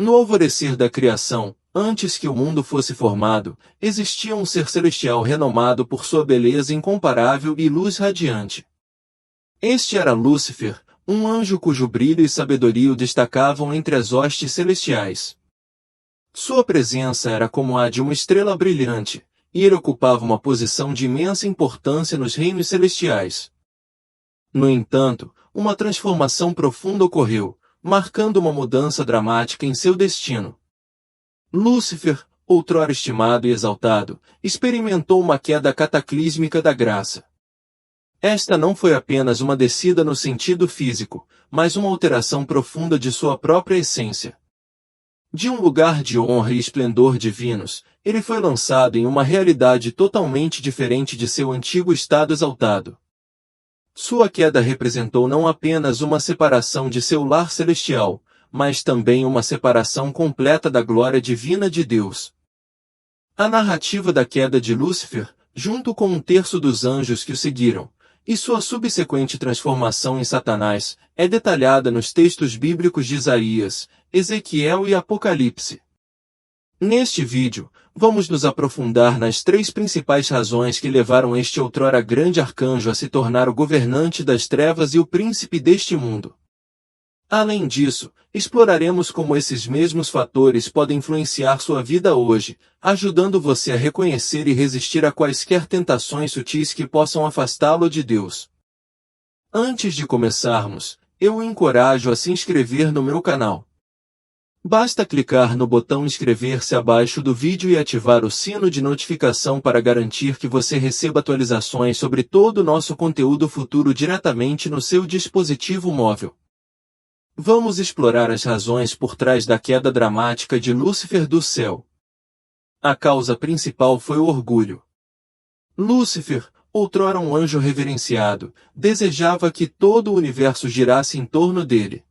No alvorecer da criação, antes que o mundo fosse formado, existia um ser celestial renomado por sua beleza incomparável e luz radiante. Este era Lúcifer, um anjo cujo brilho e sabedoria o destacavam entre as hostes celestiais. Sua presença era como a de uma estrela brilhante, e ele ocupava uma posição de imensa importância nos reinos celestiais. No entanto, uma transformação profunda ocorreu, marcando uma mudança dramática em seu destino. Lúcifer, outrora estimado e exaltado, experimentou uma queda cataclísmica da graça. Esta não foi apenas uma descida no sentido físico, mas uma alteração profunda de sua própria essência. De um lugar de honra e esplendor divinos, ele foi lançado em uma realidade totalmente diferente de seu antigo estado exaltado. Sua queda representou não apenas uma separação de seu lar celestial, mas também uma separação completa da glória divina de Deus. A narrativa da queda de Lúcifer, junto com um terço dos anjos que o seguiram, e sua subsequente transformação em Satanás, é detalhada nos textos bíblicos de Isaías, Ezequiel e Apocalipse. Neste vídeo, vamos nos aprofundar nas 3 principais razões que levaram este outrora grande arcanjo a se tornar o governante das trevas e o príncipe deste mundo. Além disso, exploraremos como esses mesmos fatores podem influenciar sua vida hoje, ajudando você a reconhecer e resistir a quaisquer tentações sutis que possam afastá-lo de Deus. Antes de começarmos, eu o encorajo a se inscrever no meu canal. Basta clicar no botão inscrever-se abaixo do vídeo e ativar o sino de notificação para garantir que você receba atualizações sobre todo o nosso conteúdo futuro diretamente no seu dispositivo móvel. Vamos explorar as razões por trás da queda dramática de Lúcifer do céu. A causa principal foi o orgulho. Lúcifer, outrora um anjo reverenciado, desejava que todo o universo girasse em torno dele.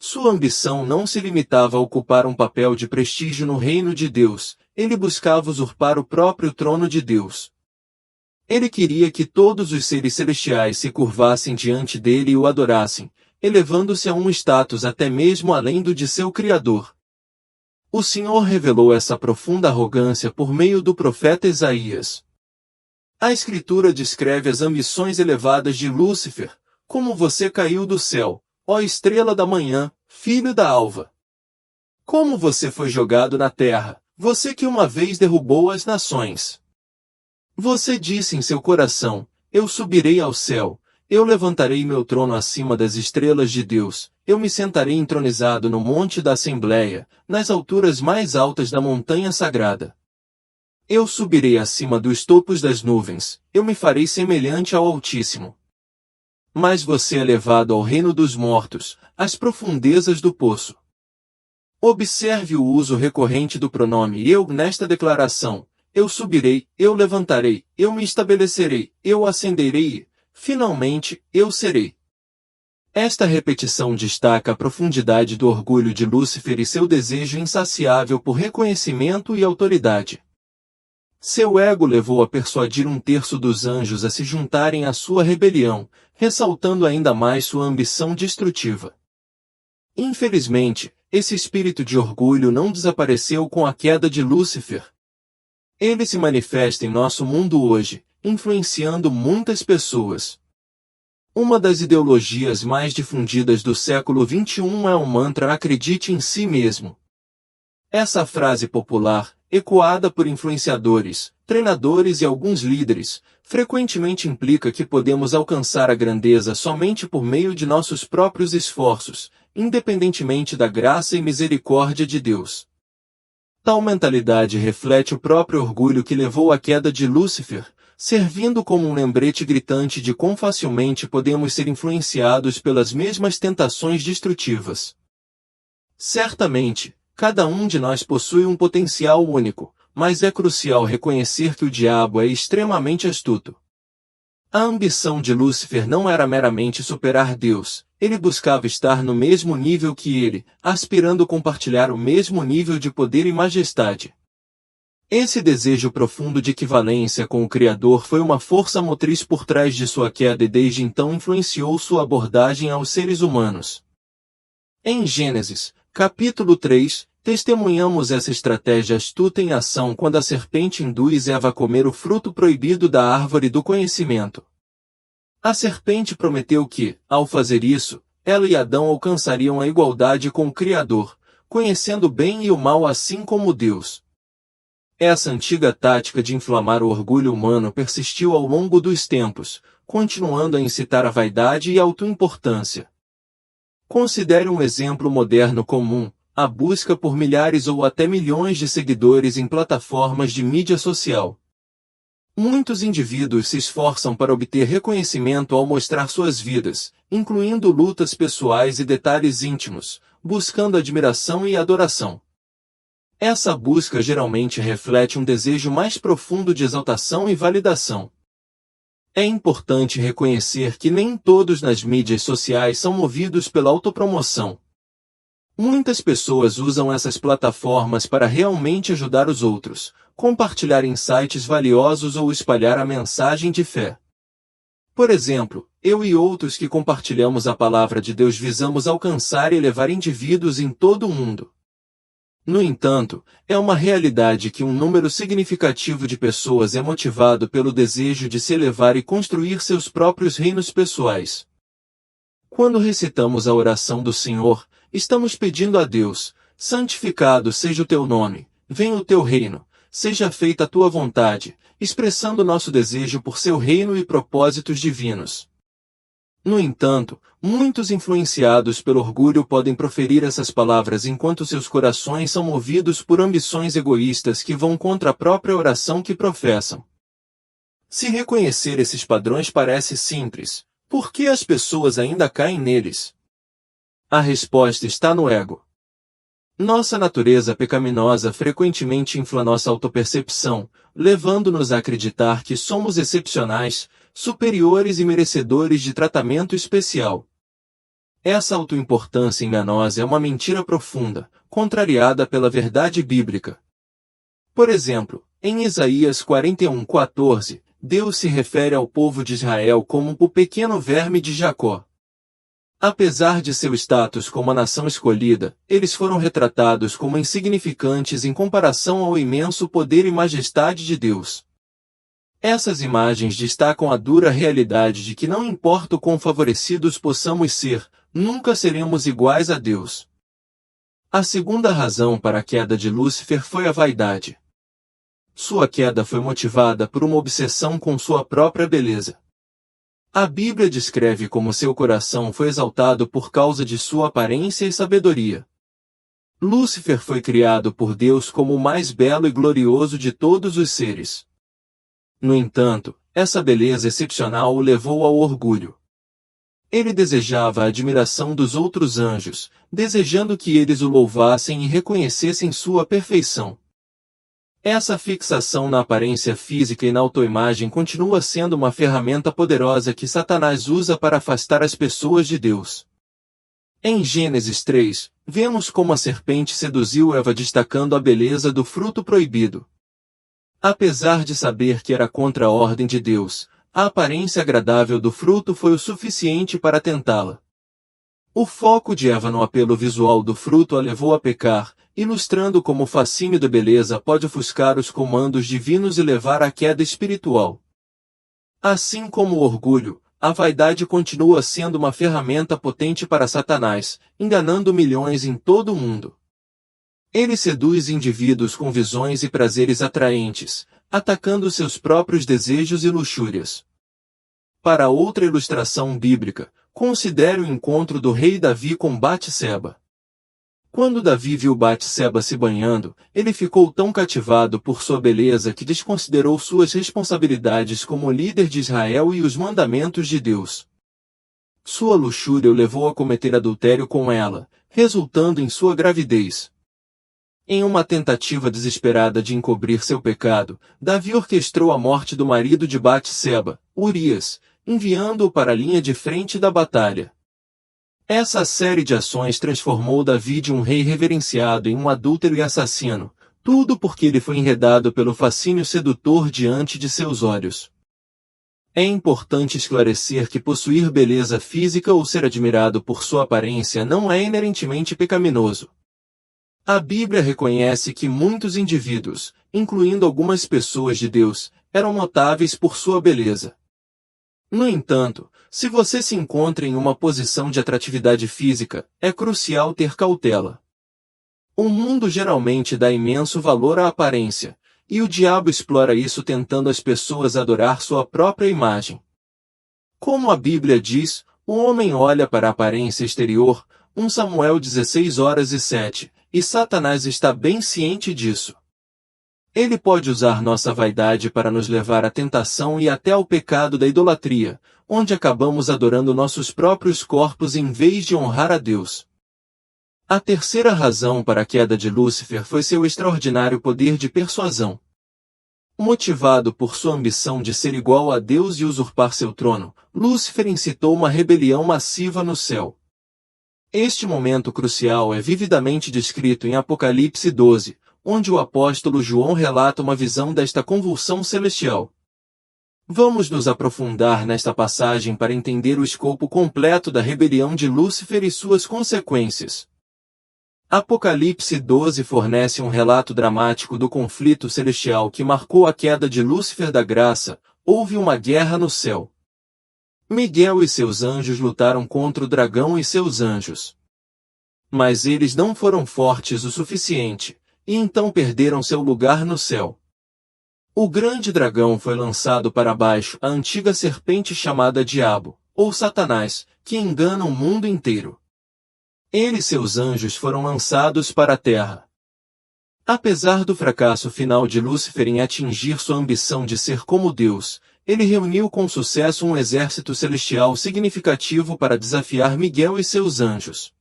Sua ambição não se limitava a ocupar um papel de prestígio no reino de Deus, ele buscava usurpar o próprio trono de Deus. Ele queria que todos os seres celestiais se curvassem diante dele e o adorassem, elevando-se a um status até mesmo além do de seu Criador. O Senhor revelou essa profunda arrogância por meio do profeta Isaías. A Escritura descreve as ambições elevadas de Lúcifer, como você caiu do céu, ó estrela da manhã, filho da alva. Como você foi jogado na terra, você que uma vez derrubou as nações. Você disse em seu coração, eu subirei ao céu, eu levantarei meu trono acima das estrelas de Deus, eu me sentarei entronizado no monte da Assembleia, nas alturas mais altas da montanha sagrada. Eu subirei acima dos topos das nuvens, eu me farei semelhante ao Altíssimo. Mas você é levado ao reino dos mortos, às profundezas do poço. Observe o uso recorrente do pronome eu nesta declaração, eu subirei, eu levantarei, eu me estabelecerei, eu ascenderei e, finalmente, eu serei. Esta repetição destaca a profundidade do orgulho de Lúcifer e seu desejo insaciável por reconhecimento e autoridade. Seu ego levou a persuadir um terço dos anjos a se juntarem à sua rebelião, ressaltando ainda mais sua ambição destrutiva. Infelizmente, esse espírito de orgulho não desapareceu com a queda de Lúcifer. Ele se manifesta em nosso mundo hoje, influenciando muitas pessoas. Uma das ideologias mais difundidas do século XXI é o mantra acredite em si mesmo. Essa frase popular, ecoada por influenciadores, treinadores e alguns líderes, frequentemente implica que podemos alcançar a grandeza somente por meio de nossos próprios esforços, independentemente da graça e misericórdia de Deus. Tal mentalidade reflete o próprio orgulho que levou à queda de Lúcifer, servindo como um lembrete gritante de quão facilmente podemos ser influenciados pelas mesmas tentações destrutivas. Certamente, cada um de nós possui um potencial único, mas é crucial reconhecer que o diabo é extremamente astuto. A ambição de Lúcifer não era meramente superar Deus, ele buscava estar no mesmo nível que ele, aspirando compartilhar o mesmo nível de poder e majestade. Esse desejo profundo de equivalência com o Criador foi uma força motriz por trás de sua queda e desde então influenciou sua abordagem aos seres humanos. Em Gênesis, Capítulo 3. Testemunhamos essa estratégia astuta em ação quando a serpente induz Eva a comer o fruto proibido da árvore do conhecimento. A serpente prometeu que, ao fazer isso, ela e Adão alcançariam a igualdade com o Criador, conhecendo o bem e o mal assim como Deus. Essa antiga tática de inflamar o orgulho humano persistiu ao longo dos tempos, continuando a incitar a vaidade e a autoimportância. Considere um exemplo moderno comum: a busca por milhares ou até milhões de seguidores em plataformas de mídia social. Muitos indivíduos se esforçam para obter reconhecimento ao mostrar suas vidas, incluindo lutas pessoais e detalhes íntimos, buscando admiração e adoração. Essa busca geralmente reflete um desejo mais profundo de exaltação e validação. É importante reconhecer que nem todos nas mídias sociais são movidos pela autopromoção. Muitas pessoas usam essas plataformas para realmente ajudar os outros, compartilhar insights valiosos ou espalhar a mensagem de fé. Por exemplo, eu e outros que compartilhamos a palavra de Deus visamos alcançar e elevar indivíduos em todo o mundo. No entanto, é uma realidade que um número significativo de pessoas é motivado pelo desejo de se elevar e construir seus próprios reinos pessoais. Quando recitamos a oração do Senhor, estamos pedindo a Deus: santificado seja o teu nome, venha o teu reino, seja feita a tua vontade, expressando nosso desejo por seu reino e propósitos divinos. No entanto, muitos influenciados pelo orgulho podem proferir essas palavras enquanto seus corações são movidos por ambições egoístas que vão contra a própria oração que professam. Se reconhecer esses padrões parece simples, por que as pessoas ainda caem neles? A resposta está no ego. Nossa natureza pecaminosa frequentemente infla nossa autopercepção, levando-nos a acreditar que somos excepcionais, superiores e merecedores de tratamento especial. Essa autoimportância enganosa é uma mentira profunda, contrariada pela verdade bíblica. Por exemplo, em Isaías 41:14, Deus se refere ao povo de Israel como o pequeno verme de Jacó. Apesar de seu status como a nação escolhida, eles foram retratados como insignificantes em comparação ao imenso poder e majestade de Deus. Essas imagens destacam a dura realidade de que não importa o quão favorecidos possamos ser, nunca seremos iguais a Deus. A segunda razão para a queda de Lúcifer foi a vaidade. Sua queda foi motivada por uma obsessão com sua própria beleza. A Bíblia descreve como seu coração foi exaltado por causa de sua aparência e sabedoria. Lúcifer foi criado por Deus como o mais belo e glorioso de todos os seres. No entanto, essa beleza excepcional o levou ao orgulho. Ele desejava a admiração dos outros anjos, desejando que eles o louvassem e reconhecessem sua perfeição. Essa fixação na aparência física e na autoimagem continua sendo uma ferramenta poderosa que Satanás usa para afastar as pessoas de Deus. Em Gênesis 3, vemos como a serpente seduziu Eva destacando a beleza do fruto proibido. Apesar de saber que era contra a ordem de Deus, a aparência agradável do fruto foi o suficiente para tentá-la. O foco de Eva no apelo visual do fruto a levou a pecar, ilustrando como o fascínio da beleza pode ofuscar os comandos divinos e levar à queda espiritual. Assim como o orgulho, a vaidade continua sendo uma ferramenta potente para Satanás, enganando milhões em todo o mundo. Ele seduz indivíduos com visões e prazeres atraentes, atacando seus próprios desejos e luxúrias. Para outra ilustração bíblica, considere o encontro do rei Davi com Batseba. Quando Davi viu Batseba se banhando, ele ficou tão cativado por sua beleza que desconsiderou suas responsabilidades como líder de Israel e os mandamentos de Deus. Sua luxúria o levou a cometer adultério com ela, resultando em sua gravidez. Em uma tentativa desesperada de encobrir seu pecado, Davi orquestrou a morte do marido de Batseba, Urias, enviando-o para a linha de frente da batalha. Essa série de ações transformou Davi de um rei reverenciado em um adúltero e assassino, tudo porque ele foi enredado pelo fascínio sedutor diante de seus olhos. É importante esclarecer que possuir beleza física ou ser admirado por sua aparência não é inerentemente pecaminoso. A Bíblia reconhece que muitos indivíduos, incluindo algumas pessoas de Deus, eram notáveis por sua beleza. No entanto, se você se encontra em uma posição de atratividade física, é crucial ter cautela. O mundo geralmente dá imenso valor à aparência, e o diabo explora isso tentando as pessoas adorar sua própria imagem. Como a Bíblia diz, o homem olha para a aparência exterior, 1 Samuel 16:7, e Satanás está bem ciente disso. Ele pode usar nossa vaidade para nos levar à tentação e até ao pecado da idolatria, onde acabamos adorando nossos próprios corpos em vez de honrar a Deus. A terceira razão para a queda de Lúcifer foi seu extraordinário poder de persuasão. Motivado por sua ambição de ser igual a Deus e usurpar seu trono, Lúcifer incitou uma rebelião massiva no céu. Este momento crucial é vividamente descrito em Apocalipse 12, onde o apóstolo João relata uma visão desta convulsão celestial. Vamos nos aprofundar nesta passagem para entender o escopo completo da rebelião de Lúcifer e suas consequências. Apocalipse 12 fornece um relato dramático do conflito celestial que marcou a queda de Lúcifer da graça. Houve uma guerra no céu. Miguel e seus anjos lutaram contra o dragão e seus anjos. Mas eles não foram fortes o suficiente, e então perderam seu lugar no céu. O grande dragão foi lançado para baixo, a antiga serpente chamada Diabo, ou Satanás, que engana o mundo inteiro. Ele e seus anjos foram lançados para a terra. Apesar do fracasso final de Lúcifer em atingir sua ambição de ser como Deus, ele reuniu com sucesso um exército celestial significativo para desafiar Miguel e seus anjos.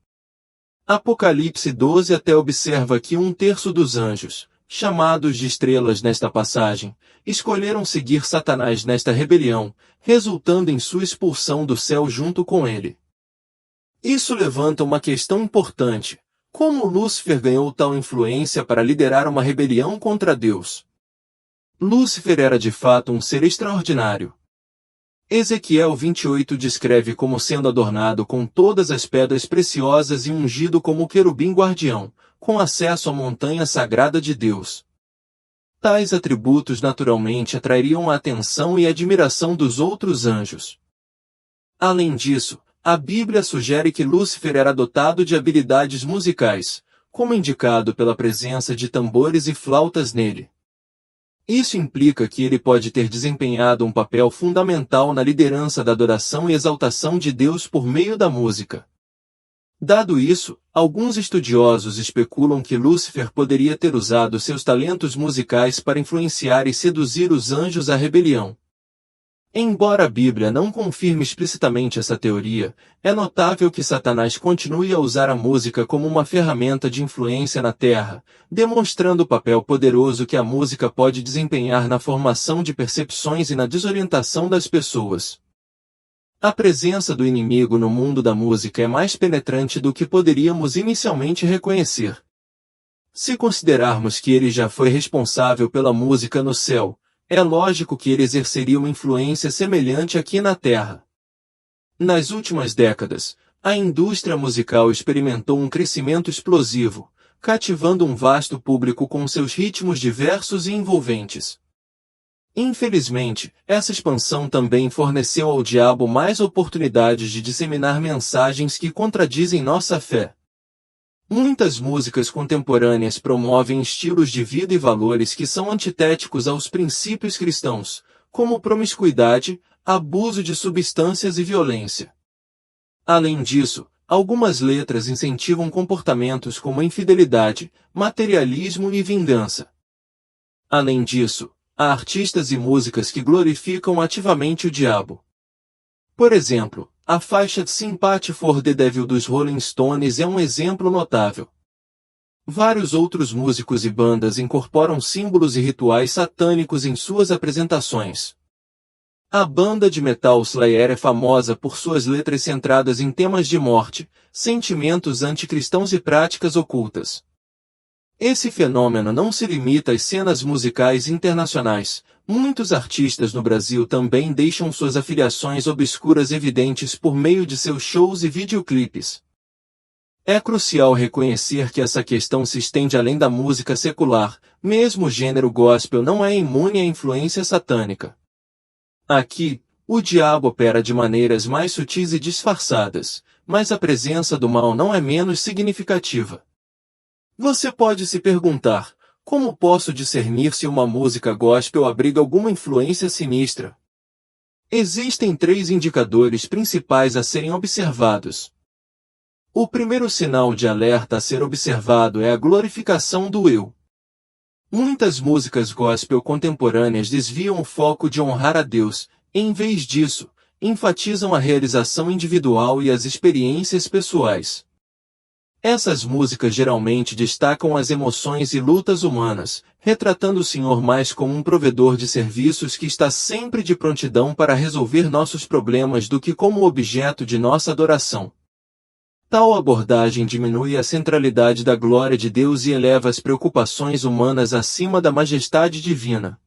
Apocalipse 12 até observa que 1/3 dos anjos, chamados de estrelas nesta passagem, escolheram seguir Satanás nesta rebelião, resultando em sua expulsão do céu junto com ele. Isso levanta uma questão importante: como Lúcifer ganhou tal influência para liderar uma rebelião contra Deus? Lúcifer era de fato um ser extraordinário. Ezequiel 28 descreve como sendo adornado com todas as pedras preciosas e ungido como querubim guardião, com acesso à montanha sagrada de Deus. Tais atributos naturalmente atrairiam a atenção e admiração dos outros anjos. Além disso, a Bíblia sugere que Lúcifer era dotado de habilidades musicais, como indicado pela presença de tambores e flautas nele. Isso implica que ele pode ter desempenhado um papel fundamental na liderança da adoração e exaltação de Deus por meio da música. Dado isso, alguns estudiosos especulam que Lúcifer poderia ter usado seus talentos musicais para influenciar e seduzir os anjos à rebelião. Embora a Bíblia não confirme explicitamente essa teoria, é notável que Satanás continue a usar a música como uma ferramenta de influência na Terra, demonstrando o papel poderoso que a música pode desempenhar na formação de percepções e na desorientação das pessoas. A presença do inimigo no mundo da música é mais penetrante do que poderíamos inicialmente reconhecer. Se considerarmos que ele já foi responsável pela música no céu, é lógico que ele exerceria uma influência semelhante aqui na Terra. Nas últimas décadas, a indústria musical experimentou um crescimento explosivo, cativando um vasto público com seus ritmos diversos e envolventes. Infelizmente, essa expansão também forneceu ao diabo mais oportunidades de disseminar mensagens que contradizem nossa fé. Muitas músicas contemporâneas promovem estilos de vida e valores que são antitéticos aos princípios cristãos, como promiscuidade, abuso de substâncias e violência. Além disso, algumas letras incentivam comportamentos como infidelidade, materialismo e vingança. Além disso, há artistas e músicas que glorificam ativamente o diabo. Por exemplo, a faixa Sympathy for the Devil dos Rolling Stones é um exemplo notável. Vários outros músicos e bandas incorporam símbolos e rituais satânicos em suas apresentações. A banda de metal Slayer é famosa por suas letras centradas em temas de morte, sentimentos anticristãos e práticas ocultas. Esse fenômeno não se limita às cenas musicais internacionais. Muitos artistas no Brasil também deixam suas afiliações obscuras evidentes por meio de seus shows e videoclipes. É crucial reconhecer que essa questão se estende além da música secular, mesmo o gênero gospel não é imune à influência satânica. Aqui, o diabo opera de maneiras mais sutis e disfarçadas, mas a presença do mal não é menos significativa. Você pode se perguntar, como posso discernir se uma música gospel abriga alguma influência sinistra? Existem 3 indicadores principais a serem observados. O primeiro sinal de alerta a ser observado é a glorificação do eu. Muitas músicas gospel contemporâneas desviam o foco de honrar a Deus, e, em vez disso, enfatizam a realização individual e as experiências pessoais. Essas músicas geralmente destacam as emoções e lutas humanas, retratando o Senhor mais como um provedor de serviços que está sempre de prontidão para resolver nossos problemas do que como objeto de nossa adoração. Tal abordagem diminui a centralidade da glória de Deus e eleva as preocupações humanas acima da majestade divina.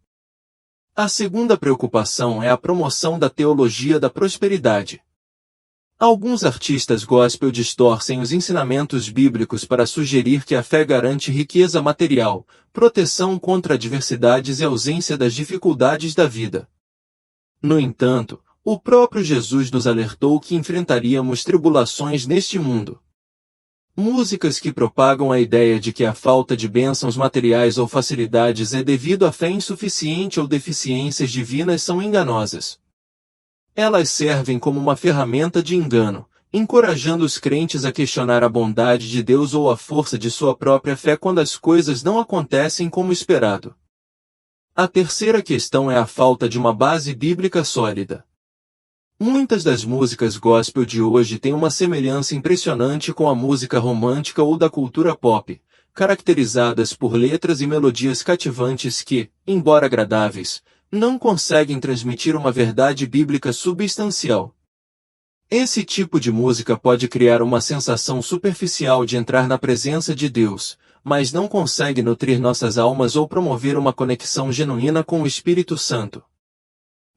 A segunda preocupação é a promoção da teologia da prosperidade. Alguns artistas gospel distorcem os ensinamentos bíblicos para sugerir que a fé garante riqueza material, proteção contra adversidades e ausência das dificuldades da vida. No entanto, o próprio Jesus nos alertou que enfrentaríamos tribulações neste mundo. Músicas que propagam a ideia de que a falta de bênçãos materiais ou facilidades é devido à fé insuficiente ou deficiências divinas são enganosas. Elas servem como uma ferramenta de engano, encorajando os crentes a questionar a bondade de Deus ou a força de sua própria fé quando as coisas não acontecem como esperado. A terceira questão é a falta de uma base bíblica sólida. Muitas das músicas gospel de hoje têm uma semelhança impressionante com a música romântica ou da cultura pop, caracterizadas por letras e melodias cativantes que, embora agradáveis, não conseguem transmitir uma verdade bíblica substancial. Esse tipo de música pode criar uma sensação superficial de entrar na presença de Deus, mas não consegue nutrir nossas almas ou promover uma conexão genuína com o Espírito Santo.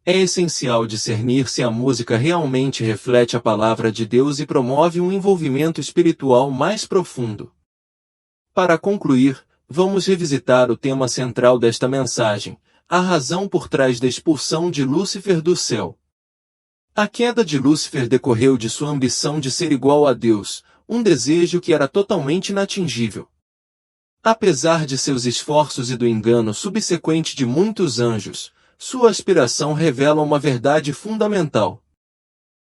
É essencial discernir se a música realmente reflete a palavra de Deus e promove um envolvimento espiritual mais profundo. Para concluir, vamos revisitar o tema central desta mensagem, a razão por trás da expulsão de Lúcifer do céu. A queda de Lúcifer decorreu de sua ambição de ser igual a Deus, um desejo que era totalmente inatingível. Apesar de seus esforços e do engano subsequente de muitos anjos, sua aspiração revela uma verdade fundamental.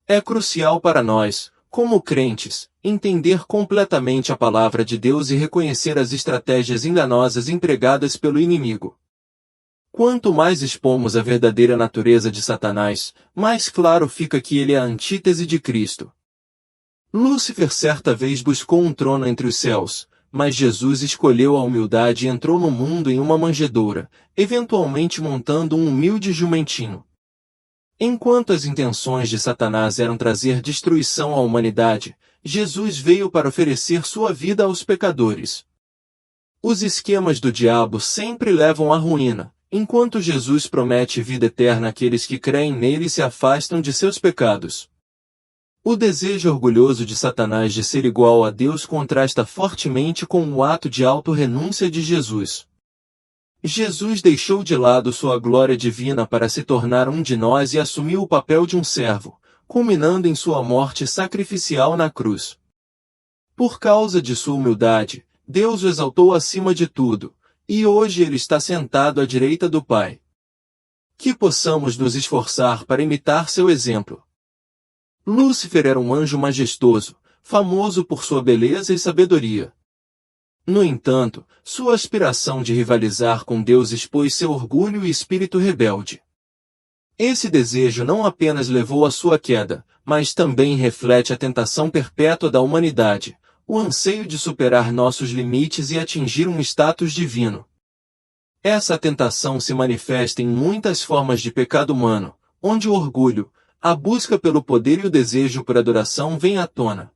É crucial para nós, como crentes, entender completamente a palavra de Deus e reconhecer as estratégias enganosas empregadas pelo inimigo. Quanto mais expomos a verdadeira natureza de Satanás, mais claro fica que ele é a antítese de Cristo. Lúcifer certa vez buscou um trono entre os céus, mas Jesus escolheu a humildade e entrou no mundo em uma manjedoura, eventualmente montando um humilde jumentinho. Enquanto as intenções de Satanás eram trazer destruição à humanidade, Jesus veio para oferecer sua vida aos pecadores. Os esquemas do diabo sempre levam à ruína, enquanto Jesus promete vida eterna àqueles que creem nele e se afastam de seus pecados. O desejo orgulhoso de Satanás de ser igual a Deus contrasta fortemente com o ato de auto-renúncia de Jesus. Jesus deixou de lado sua glória divina para se tornar um de nós e assumiu o papel de um servo, culminando em sua morte sacrificial na cruz. Por causa de sua humildade, Deus o exaltou acima de tudo, e hoje ele está sentado à direita do Pai. Que possamos nos esforçar para imitar seu exemplo. Lúcifer era um anjo majestoso, famoso por sua beleza e sabedoria. No entanto, sua aspiração de rivalizar com Deus expôs seu orgulho e espírito rebelde. Esse desejo não apenas levou à sua queda, mas também reflete a tentação perpétua da humanidade, o anseio de superar nossos limites e atingir um status divino. Essa tentação se manifesta em muitas formas de pecado humano, onde o orgulho, a busca pelo poder e o desejo por adoração vêm à tona.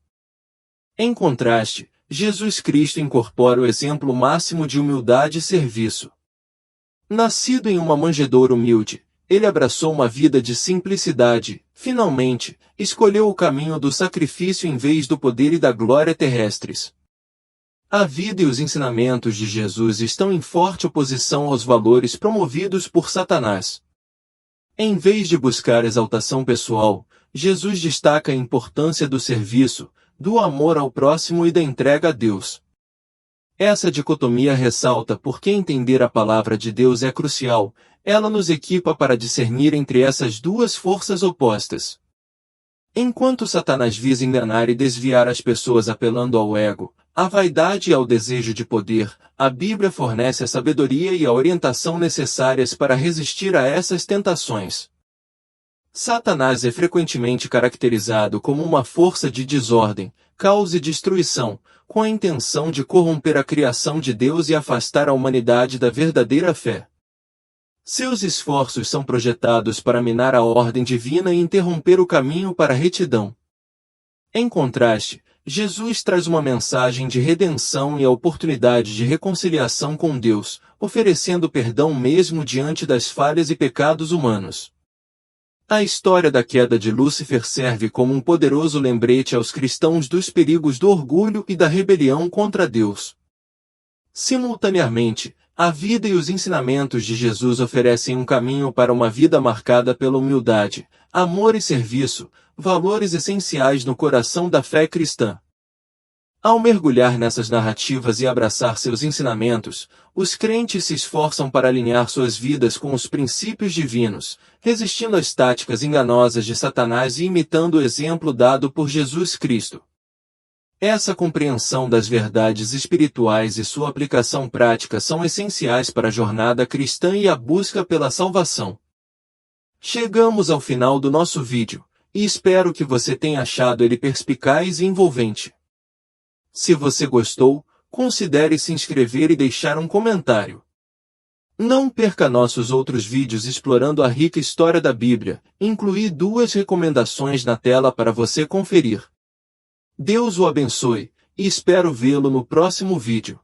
Em contraste, Jesus Cristo incorpora o exemplo máximo de humildade e serviço. Nascido em uma manjedoura humilde, ele abraçou uma vida de simplicidade, finalmente, escolheu o caminho do sacrifício em vez do poder e da glória terrestres. A vida e os ensinamentos de Jesus estão em forte oposição aos valores promovidos por Satanás. Em vez de buscar exaltação pessoal, Jesus destaca a importância do serviço, do amor ao próximo e da entrega a Deus. Essa dicotomia ressalta porque entender a palavra de Deus é crucial, ela nos equipa para discernir entre essas duas forças opostas. Enquanto Satanás visa enganar e desviar as pessoas apelando ao ego, à vaidade e ao desejo de poder, a Bíblia fornece a sabedoria e a orientação necessárias para resistir a essas tentações. Satanás é frequentemente caracterizado como uma força de desordem, caos e destruição, com a intenção de corromper a criação de Deus e afastar a humanidade da verdadeira fé. Seus esforços são projetados para minar a ordem divina e interromper o caminho para a retidão. Em contraste, Jesus traz uma mensagem de redenção e a oportunidade de reconciliação com Deus, oferecendo perdão mesmo diante das falhas e pecados humanos. A história da queda de Lúcifer serve como um poderoso lembrete aos cristãos dos perigos do orgulho e da rebelião contra Deus. Simultaneamente, a vida e os ensinamentos de Jesus oferecem um caminho para uma vida marcada pela humildade, amor e serviço, valores essenciais no coração da fé cristã. Ao mergulhar nessas narrativas e abraçar seus ensinamentos, os crentes se esforçam para alinhar suas vidas com os princípios divinos, resistindo às táticas enganosas de Satanás e imitando o exemplo dado por Jesus Cristo. Essa compreensão das verdades espirituais e sua aplicação prática são essenciais para a jornada cristã e a busca pela salvação. Chegamos ao final do nosso vídeo, e espero que você tenha achado ele perspicaz e envolvente. Se você gostou, considere se inscrever e deixar um comentário. Não perca nossos outros vídeos explorando a rica história da Bíblia, incluí 2 recomendações na tela para você conferir. Deus o abençoe, e espero vê-lo no próximo vídeo.